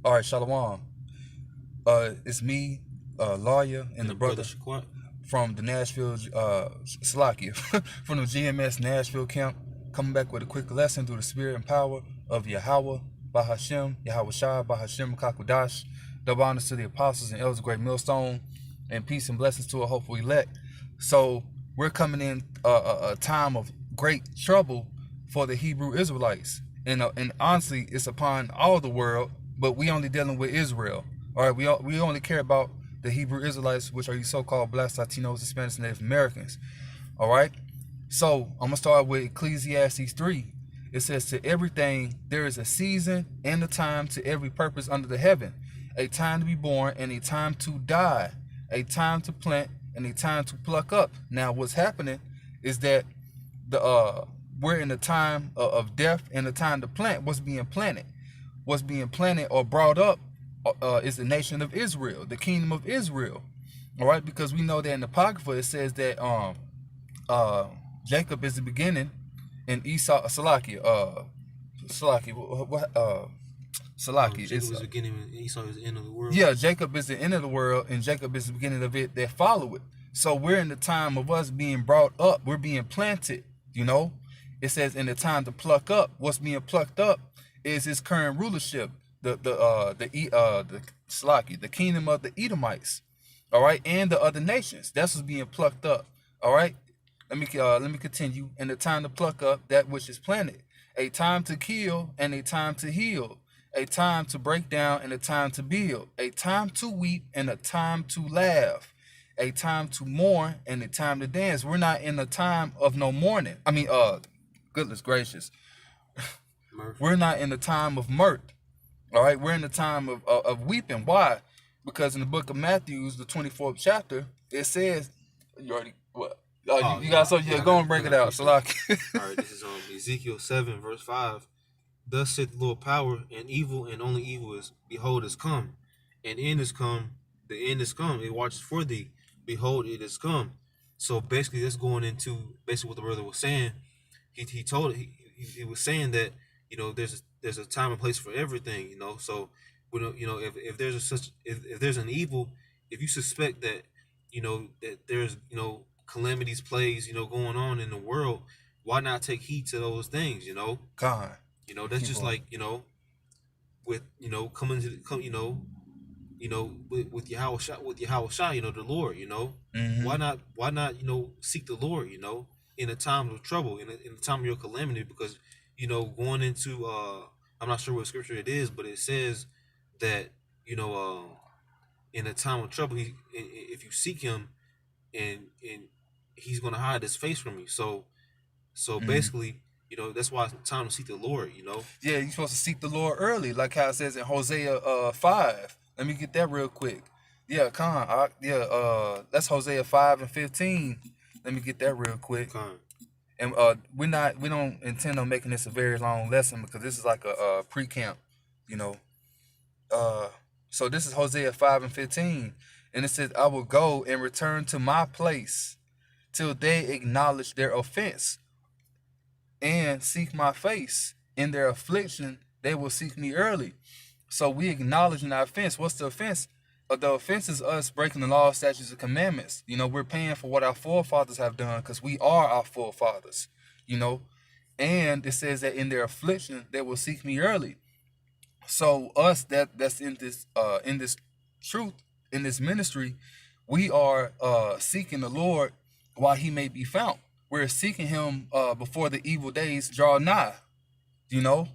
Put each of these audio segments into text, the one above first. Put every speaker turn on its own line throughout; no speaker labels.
All right, Shalom. It's me, Lawya, and
And
the
the brother
brother
Shaquat.
from the Nashville, Salakia, from the GMS Nashville camp, coming back with a quick lesson through the spirit and power of Yahweh, Bahashem, Yahweh Shai, Bahashem, Kakudash. Double honors to the apostles and elders of Great Millstone, and peace and blessings to a hopeful elect. So we're coming in a time of great trouble for the Hebrew Israelites, and honestly, it's upon all the world, but we only dealing with Israel. All right, we only care about the Hebrew Israelites, which are you so-called Blacks, Latinos, Hispanics, and Native Americans. All right, so I'm gonna start with Ecclesiastes 3. It says, "To everything there is a season and a time to every purpose under the heaven, a time to be born and a time to die, a time to plant and a time to pluck up." Now, what's happening is that the we're in the time of death and the time to plant. What's being planted or brought up is the nation of Israel, the kingdom of Israel. All right, because we know that in the Apocrypha it says that uh Jacob is the beginning and Esau Salaki
Jacob
is
was the beginning and Esau is the end of the world.
yeah, Jacob is the end of the world and Jacob is the beginning of it that follow it. So we're in the time of us being brought up, we're being planted, you know. It says in the time to pluck up. What's being plucked up is his current rulership, the Salaki, the kingdom of the Edomites, all right, and the other nations. That's what's being plucked up. All right. Let me continue. In the time to pluck up that which is planted, a time to kill and a time to heal, a time to break down and a time to build, a time to weep and a time to laugh, a time to mourn and a time to dance. We're not in a time of no mourning. Goodness gracious,
Murph.
we're not in the time of mirth. All right, we're in the time of weeping. Why? Because in the book of Matthew, the 24th chapter, it says, you already, what? Oh, you got something? Yeah, go and break it out. So like,
All right, this is Ezekiel 7, verse 5. Thus saith the Lord power, and evil, and only evil is, behold, is come. And end is come, the end is come. It watches for thee. Behold, it is come. So basically, that's going into basically what the brother was saying. He was saying that, there's a time and place for everything, So if there's if there's an evil, if you suspect that that there's calamities, plagues, going on in the world, why not take heed to those things,
God,
That's
keep
just
on.
like, with coming to come, with Yahweh Shai, the Lord,
Mm-hmm.
why not seek the Lord, in a time of trouble, in a time of your calamity, because going into I'm not sure what scripture it is, but it says that in a time of trouble, if you seek him, and he's gonna hide his face from you. So
Mm-hmm.
basically, that's why it's time to seek the Lord.
Yeah, you're supposed to seek the Lord early, like how it says in Hosea 5. Let me get that real quick. Yeah, that's Hosea 5:15. Let me get that real quick.
Con.
And we don't intend on making this a very long lesson because this is like a pre-camp, you know. Uh, so this is Hosea 5:15, and it says, "I will go and return to my place till they acknowledge their offense and seek my face. In their affliction, they will seek me early." So we acknowledging our offense. What's the offense? The offense is us breaking the law, statutes, and commandments. We're paying for what our forefathers have done because we are our forefathers. You know, and it says that in their affliction they will seek me early. So us that's in this truth, in this ministry, we are seeking the Lord while he may be found. We're seeking him before the evil days draw nigh, you know?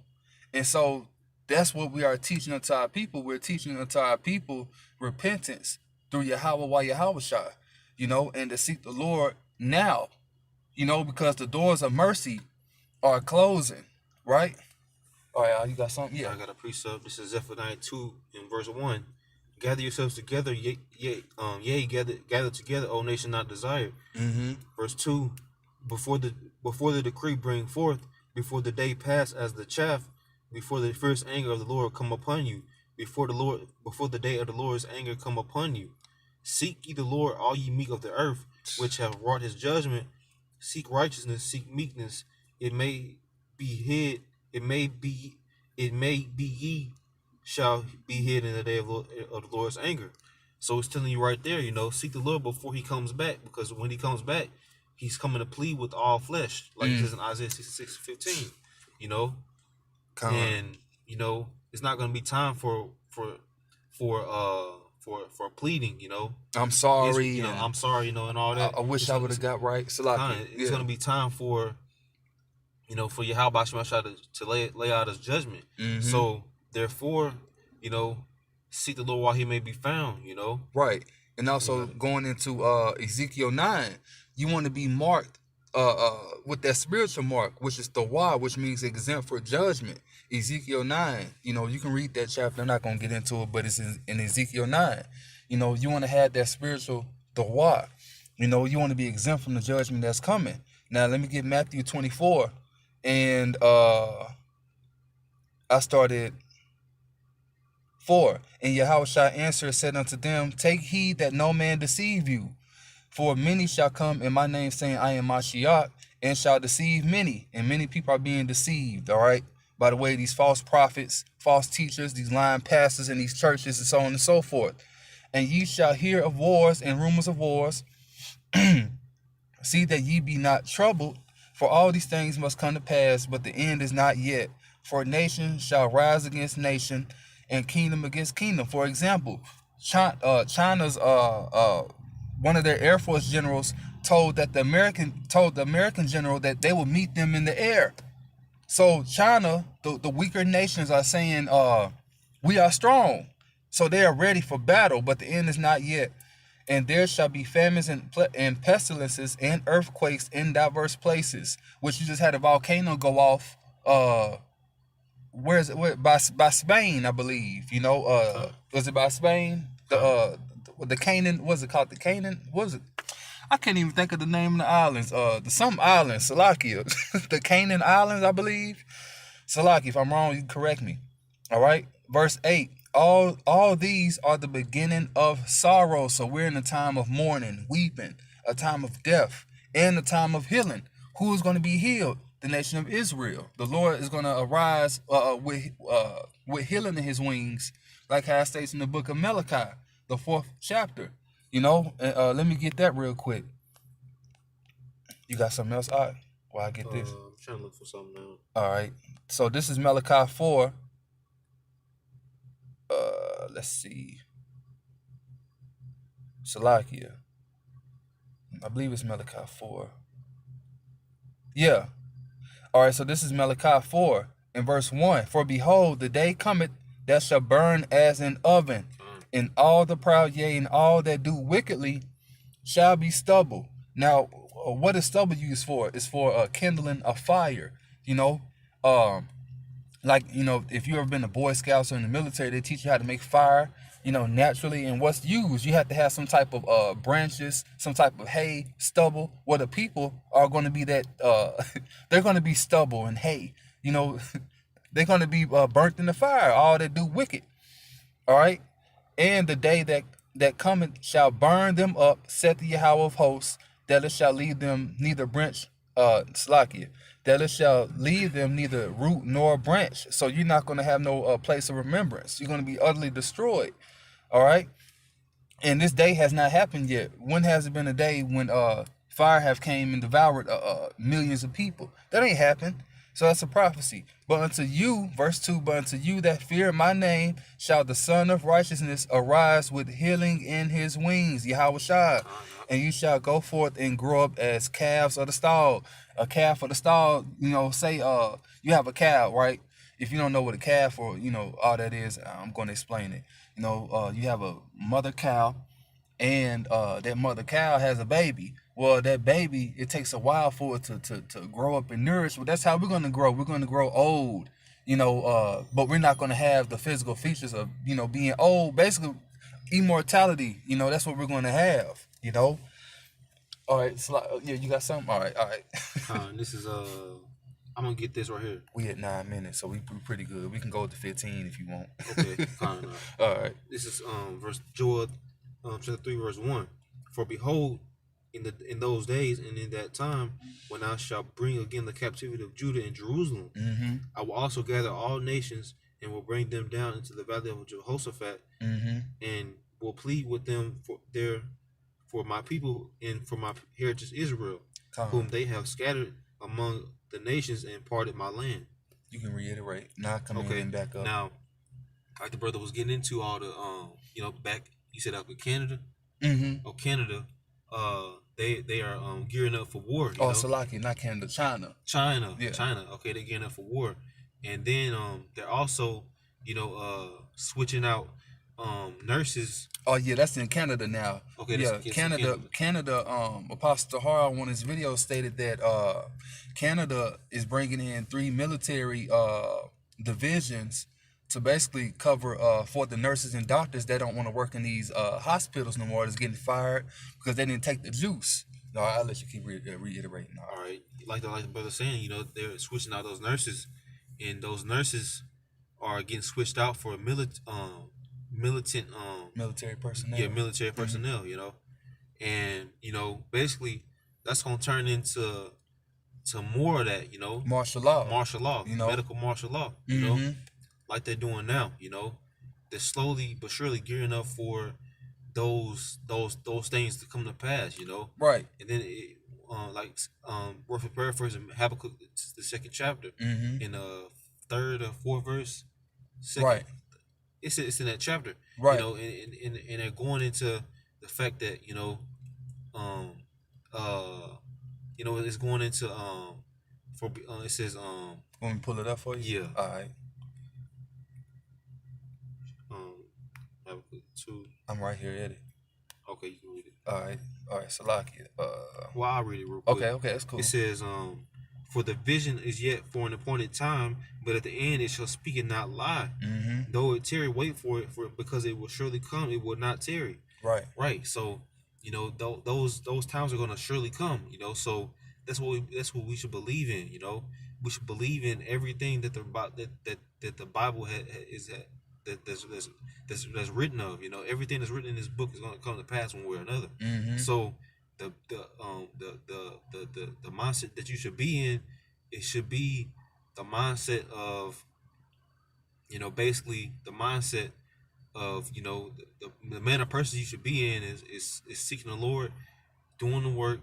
And so that's what we are teaching unto our people. We're teaching unto our people repentance through Yahweh while Yahweh Shai, and to seek the Lord now, because the doors of mercy are closing, right? All right, you got something? Yeah.
I got a precept. This is Zephaniah 2 in verse 1. Gather yourselves together, gather together, O nation not desired.
Mm-hmm.
Verse 2, before the decree bring forth, before the day pass as the chaff, before the fierce anger of the Lord come upon you, before the day of the Lord's anger come upon you. Seek ye the Lord, all ye meek of the earth, which have wrought his judgment. Seek righteousness, seek meekness. It may be hid, it may be ye shall be hid in the day of the Lord's anger. So it's telling you right there, seek the Lord before he comes back, because when he comes back, he's coming to plead with all flesh, like it says in Isaiah 66:15. And it's not going to be time for pleading.
I'm sorry.
I'm sorry. And all that.
I wish I would have got right.
It's going to be time for for Yahweh to lay out his judgment. So therefore, seek the Lord while he may be found.
Right. And also going into Ezekiel 9, you want to be marked with that spiritual mark, which is the Lawya, which means exempt for judgment. Ezekiel 9, you can read that chapter. I'm not going to get into it, but it's in Ezekiel 9. You want to have that spiritual, the Lawya. You want to be exempt from the judgment that's coming. Now, let me get Matthew 24. And I started 4. And Yahushua answered, said unto them, take heed that no man deceive you. For many shall come in my name, saying, I am Mashiach, and shall deceive many. And many people are being deceived, all right? By the way, these false prophets, false teachers, these lying pastors in these churches, and so on and so forth. And ye shall hear of wars and rumors of wars. See that ye be not troubled, for all these things must come to pass, but the end is not yet. For nation shall rise against nation, and kingdom against kingdom. For example, China's one of their Air Force generals told the American general that they would meet them in the air. So China, the weaker nations are saying, we are strong. So they are ready for battle, but the end is not yet. And there shall be famines and pestilences and earthquakes in diverse places, which you just had a volcano go off. Where is it? By Spain, I believe. Was it by Spain? The Canaan, was it called the Canaan? Was it? I can't even think of the name of the islands. Some islands, Salakia. The Canaan Islands, I believe. Salakia, if I'm wrong, you can correct me. All right. Verse 8. All these are the beginning of sorrow. So we're in a time of mourning, weeping, a time of death, and a time of healing. Who is going to be healed? The nation of Israel. The Lord is going to arise with healing in his wings, like how it states in the book of Malachi, the 4th chapter. Let me get that real quick. You got something else? All right. Well, I get this.
I'm trying to look for something now.
All right. So this is Malachi 4. Let's see. Salakia. I believe it's Malachi 4. Yeah. All right, so this is Malachi 4 in verse 1. For behold, the day cometh that shall burn as an oven, and all the proud, yea, and all that do wickedly shall be stubble. Now, what is stubble used for? It's for kindling a fire. If you ever been a Boy Scouts or in the military, they teach you how to make fire, naturally. And what's used, you have to have some type of branches, some type of hay, stubble, where the people are going to be that, they're going to be stubble and hay, they're going to be burnt in the fire, all that do wicked. All right. And the day that cometh shall burn them up, saith the Yahweh of hosts, that it shall leave them neither branch, Slakia, that it shall leave them neither root nor branch. So you're not going to have no place of remembrance. You're going to be utterly destroyed. All right. And this day has not happened yet. When has it been a day when fire have came and devoured millions of people? That ain't happened. So that's a prophecy. But unto you, verse 2, but unto you that fear my name shall the Son of Righteousness arise with healing in his wings, Yahweh Shai. And you shall go forth and grow up as calves of the stall. A calf of the stall, say you have a cow, right? If you don't know what a calf or, all that is, I'm going to explain it. You have a mother cow, and that mother cow has a baby. Well, that baby, it takes a while for it to grow up and nourish. Well, that's how we're going to grow. We're going to grow old, but we're not going to have the physical features of, being old. Basically, immortality, that's what we're going to have, All right, so, yeah, you got something? All right.
This is, I'm going to get this right here.
We at 9 minutes, so we pretty good. We can go to 15 if you want.
Okay, fine.
All right.
This is Joel chapter 3, verse 1. For behold, in those days and in that time, when I shall bring again the captivity of Judah and Jerusalem, I will also gather all nations and will bring them down into the valley of Jehoshaphat,
Mm-hmm.
and will plead with them for my people and for my heritage Israel, whom
Con.
they have scattered among the nations and parted my land.
You can reiterate. Now come in
Okay,
and back up.
now like the brother was getting into all the back you said up in Canada.
Mm-hmm.
Oh, Canada, they are gearing up for war.
Oh, Salaki, not Canada, China.
China,
Yeah.
China. Okay, they're gearing up for war, and then they're also switching out nurses.
Oh yeah, that's in Canada now.
Okay,
Yeah,
that's
Canada,
Canada.
Canada. Apostle Tahar on his video stated that Canada is bringing in 3 military divisions to basically cover for the nurses and doctors that don't want to work in these hospitals no more. That's getting fired because they didn't take the juice. No, I'll let you keep reiterating.
All right, like the brother saying, they're switching out those nurses, and those nurses are getting switched out for militant
Military personnel.
yeah, military personnel. And basically that's gonna turn into more of that.
Martial law.
Martial law, medical martial law. Like they're doing now. They're slowly but surely gearing up for those things to come to pass.
Right.
And then worth of paraphrasing Habakkuk, the second chapter, in the third or fourth verse.
Right.
It's in that chapter.
Right.
And they're going into the fact that it's going into it says
Want me to pull it up for you?
Yeah.
All right.
Habakkuk 2.
I'm right here, Eddie.
Okay, you can read it.
All right, Salakia.
Well, I'll read it real quick.
Okay, that's cool.
It says, for the vision is yet for an appointed time, but at the end it shall speak and not lie.
Mm-hmm.
Though it tarry, wait for it, because it will surely come. It will not tarry.
Right.
Right. So, those times are going to surely come. So that's what we should believe in. We should believe in everything that the Bible that's written of. Everything that's written in this book is going to come to pass one way or another.
Mm-hmm.
So the mindset that you should be in, it should be the mindset of basically the mindset of the man of person you should be in is seeking the Lord, doing the work,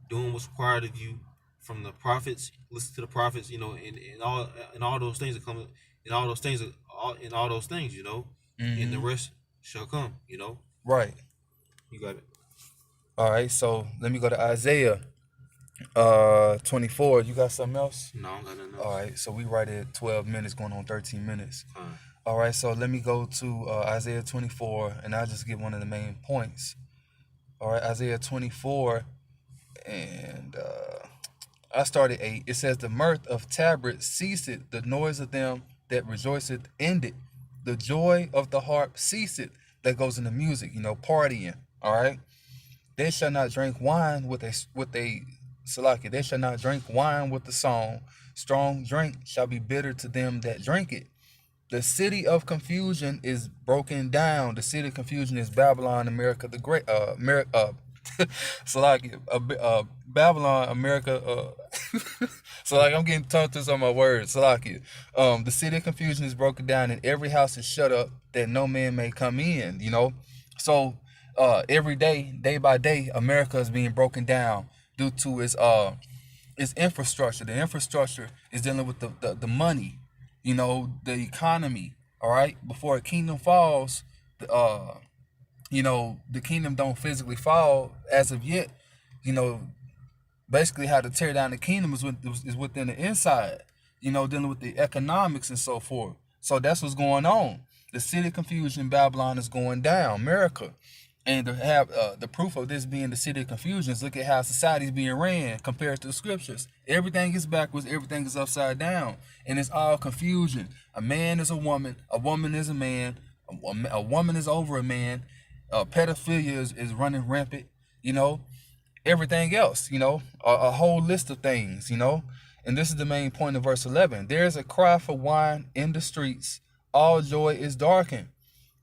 doing what's required of you from the prophets. Listen to the prophets, and all those things that come, and all those things, and the rest shall come.
Right.
You got it.
All right, so let me go to Isaiah 24. You got something else?
No, I don't got nothing else.
All right, so we right at 12 minutes, going on 13 minutes.
Fine.
All right, so let me go to Isaiah 24, and I'll just get one of the main points. All right, Isaiah 24, and I started 8. It says, the mirth of tabret ceaseth, the noise of them that rejoiceth ended. The joy of the harp ceaseth. That goes into music, partying. All right. They shall not drink wine with a Salaki. They shall not drink wine with the song. Strong drink shall be bitter to them that drink it. The city of confusion is broken down. The city of confusion is Babylon, America the Great. Salaki. Babylon, America. So I'm getting tongue twisted on my words. Salaki. The city of confusion is broken down, and every house is shut up that no man may come in. So. Every day by day, America is being broken down due to its infrastructure. The infrastructure is dealing with the money, the economy. All right, before a kingdom falls, the kingdom don't physically fall as of yet. Basically how to tear down the kingdom is within the inside. Dealing with the economics and so forth. So that's what's going on. The city of confusion, Babylon, is going down. America. And to have the proof of this being the city of confusion is look at how society is being ran compared to the scriptures. Everything is backwards. Everything is upside down. And it's all confusion. A man is a woman. A woman is a man. A woman is over a man. Pedophilia is running rampant. Everything else, a whole list of things, And this is the main point of verse 11. There is a cry for wine in the streets. All joy is darkened.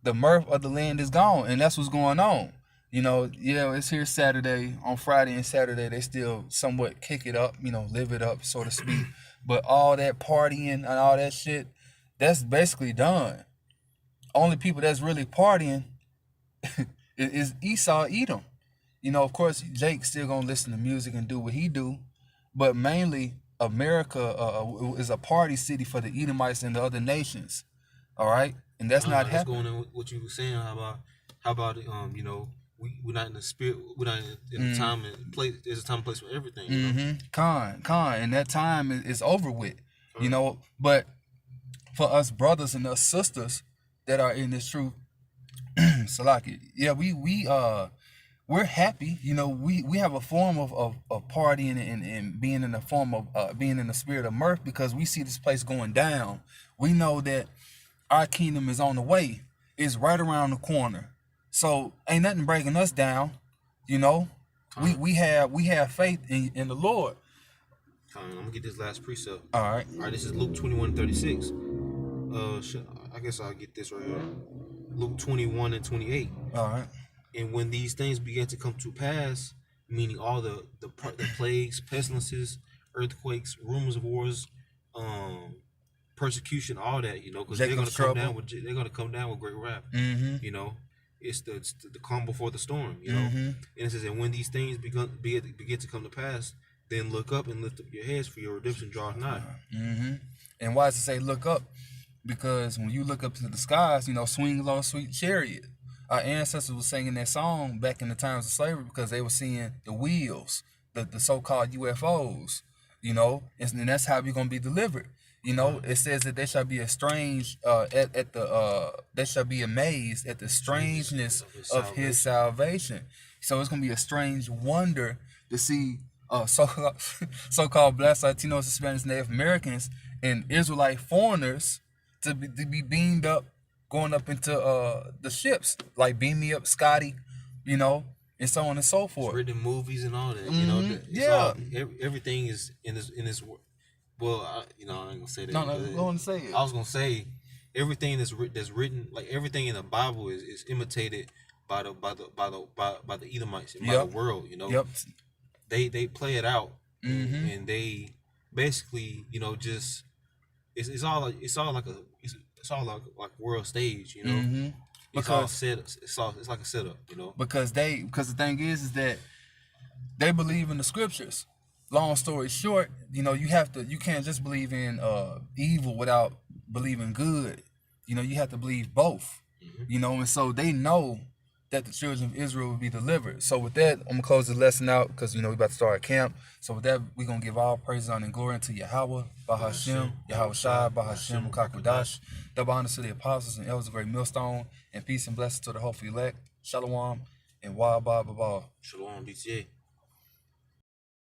The mirth of the land is gone, and that's what's going on. It's here Saturday. On Friday and Saturday, they still somewhat kick it up, live it up, so to speak. But all that partying and all that shit That's basically done. Only people that's really partying is Esau, Edom. Of course, Jake still gonna listen to music and do what he do, but mainly America is a party city for the Edomites and the other nations. All right, and that's not
That's
happening.
going in with what you were saying. How about we're not in the spirit. We're not in the time and place. There's a time and place for everything.
Con, and that time is over with. But for us brothers and us sisters that are in this truth, Salaki, yeah, we're happy. We have a form of partying and being in the form of being in the spirit of mirth because we see this place going down. We know that our kingdom is on the way. It's right around the corner. So ain't nothing breaking us down. We have faith in the Lord.
I'm gonna get this last precept.
All right.
All right, this is Luke 21:36. I guess I'll get this right here. Luke 21:28.
All right.
And when these things began to come to pass, meaning all the plagues, pestilences, earthquakes, rumors of wars, persecution, all that, because they're gonna come down with great wrath. It's the calm before the storm. And it says, and when these things begin to come to pass, then look up and lift up your heads, for your redemption draweth nigh.
And why does it say look up? Because when you look up to the skies, swing low, sweet chariot. Our ancestors were singing that song back in the times of slavery because they were seeing the wheels, the so-called UFOs, and that's how we're gonna be delivered. It says that they shall be estranged they shall be amazed at the strangeness of his salvation. So it's gonna be a strange wonder to see so-called Black Latinos, Hispanics, Native Americans, and Israelite foreigners to be beamed up, going up into the ships, like Beam Me Up, Scotty, and so on and so forth.
It's written in movies and all that. Everything is in this. Well, I ain't gonna say that.
No, go on and say it.
I was gonna say everything that's written, like everything in the Bible is imitated by the Edomites and by the world.
Yep.
They play it out, and they basically just it's all like world stage. It's all set. It's like a setup.
Because the thing is that they believe in the scriptures. Long story short, you can't just believe in evil without believing good. You have to believe both. And so they know that the children of Israel will be delivered. So with that, I'm gonna close the lesson out because we're about to start camp. So with that, we're gonna give all praise, honor, and glory unto Yahweh, Bahashem, Yahweh Shai, Bahashem, Kakodash. Double honor to the apostles and elders of Great Millstone, and peace and blessings to the hopeful elect. Shalom and Wa Ba Ba Ba.
Shalom, BTA.